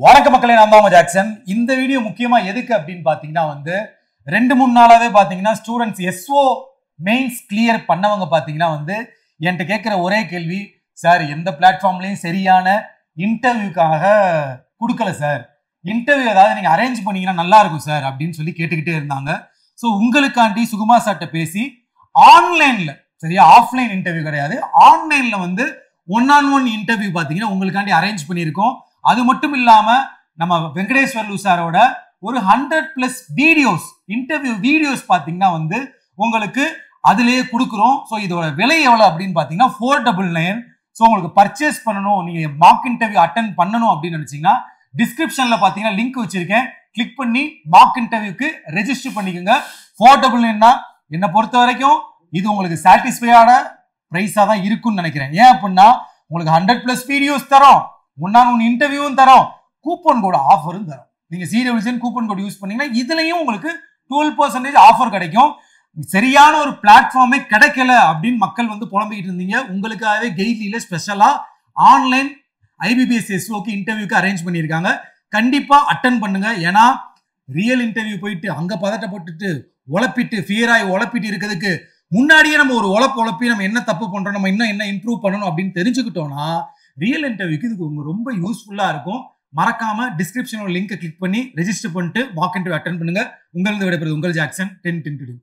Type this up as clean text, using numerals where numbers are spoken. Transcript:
வணக்க மக்களே, நான் தான் உங்க ஜாக்சன். இந்த வீடியோ முக்கியமா எதுக்கு அப்படின்னு பாத்தீங்கன்னா 2-3 நாளாவே பாத்தீங்கன்னா ஸ்டூடெண்ட்ஸ் எஸ்ஓ மெயின்ஸ் கிளியர் பண்ணவங்க பாத்தீங்கன்னா என்கிட்ட கேட்கிற ஒரே கேள்வி, சார் எந்த பிளாட்ஃபார்ம்லயும் சரியான இன்டர்வியூக்காக கொடுக்கல சார், இன்டர்வியூ ஏதாவது நீங்க அரேஞ்ச் பண்ணீங்கன்னா நல்லா இருக்கும் சார் அப்படின்னு சொல்லி கேட்டுக்கிட்டே இருந்தாங்க. ஸோ உங்களுக்காண்டி சுகுமா சார்ட்ட பேசி ஆன்லைன்ல, சரியா, ஆஃப்லைன் இன்டர்வியூ கிடையாது, ஆன்லைன்ல 1-on-1 இன்டர்வியூ பாத்தீங்கன்னா உங்களுக்காண்டி அரேஞ்ச் பண்ணியிருக்கோம். அது மட்டும் இல்லாம நம்ம வெங்கடேஸ்வர்லு சாரோட ஒரு 100+ வீடியோஸ், இன்டர்வியூ வீடியோஸ் பாத்தீங்கன்னா உங்களுக்கு அதுலயே கொடுக்குறோம். ஸோ இதோட விலை எவ்வளவு அப்படின்னு பாத்தீங்கன்னா 499. ஸோ உங்களுக்கு பர்ச்சேஸ் பண்ணணும், நீங்க மார்க் இன்டர்வியூ அட்டென்ட் பண்ணணும் அப்படின்னு நினைச்சீங்கன்னா டிஸ்கிரிப்ஷன்ல பாத்தீங்கன்னா லிங்க் வச்சிருக்கேன், கிளிக் பண்ணி மார்க் இன்டர்வியூக்கு ரெஜிஸ்டர் பண்ணிக்கோங்க. 499 தான். என்னை பொறுத்த வரைக்கும் இது உங்களுக்கு சாட்டிஸ்ஃபையான பிரைஸா தான் இருக்கும்னு நினைக்கிறேன். ஏன் அப்படின்னா உங்களுக்கு 100+ வீடியோஸ் தரோம், 1-on-1 இன்டர்வியூவும் தரோம், கூப்பன் கோட் ஆஃபரும் தரோம். நீங்க CWCN கூப்பன் கோட் யூஸ் பண்ணீங்கன்னா இதுலயும் உங்களுக்கு 12% ஆஃபர் கிடைக்கும். சரியான ஒரு பிளாட்ஃபார்மே கிடைக்கல அப்படின்னு மக்கள் புலம்பிக்கிட்டு இருந்தீங்க. உங்களுக்காகவே கெய்லியில ஸ்பெஷலா ஆன்லைன் IBPS SOக்கு இன்டர்வியூக்கு அரேஞ்ச் பண்ணியிருக்காங்க. கண்டிப்பா அட்டன் பண்ணுங்க. ஏன்னா ரியல் இன்டர்வியூ போயிட்டு அங்க பதட்டப்பட்டுட்டு உழப்பிட்டு ஃபியராய் உழப்பிட்டு இருக்கிறதுக்கு முன்னாடியே நம்ம ஒரு உழப்பி நம்ம என்ன தப்பு பண்றோம், நம்ம இன்னும் என்ன இம்ப்ரூவ் பண்ணணும் அப்படின்னு தெரிஞ்சுக்கிட்டோம்னா ரியல் இன்டர்வியூக்கு இது ரொம்ப யூஸ்ஃபுல்லா இருக்கும். மறக்காம டிஸ்கிரிப்ஷனோட லிங்கை கிளிக் பண்ணி ரெஜிஸ்டர் பண்ணிட்டு மார்க் இன்டர்வியூ அட்டென்ட் பண்ணுங்க. உங்களிருந்து விடைபெறுவது உங்கள் ஜாக்சன். 10 10 10.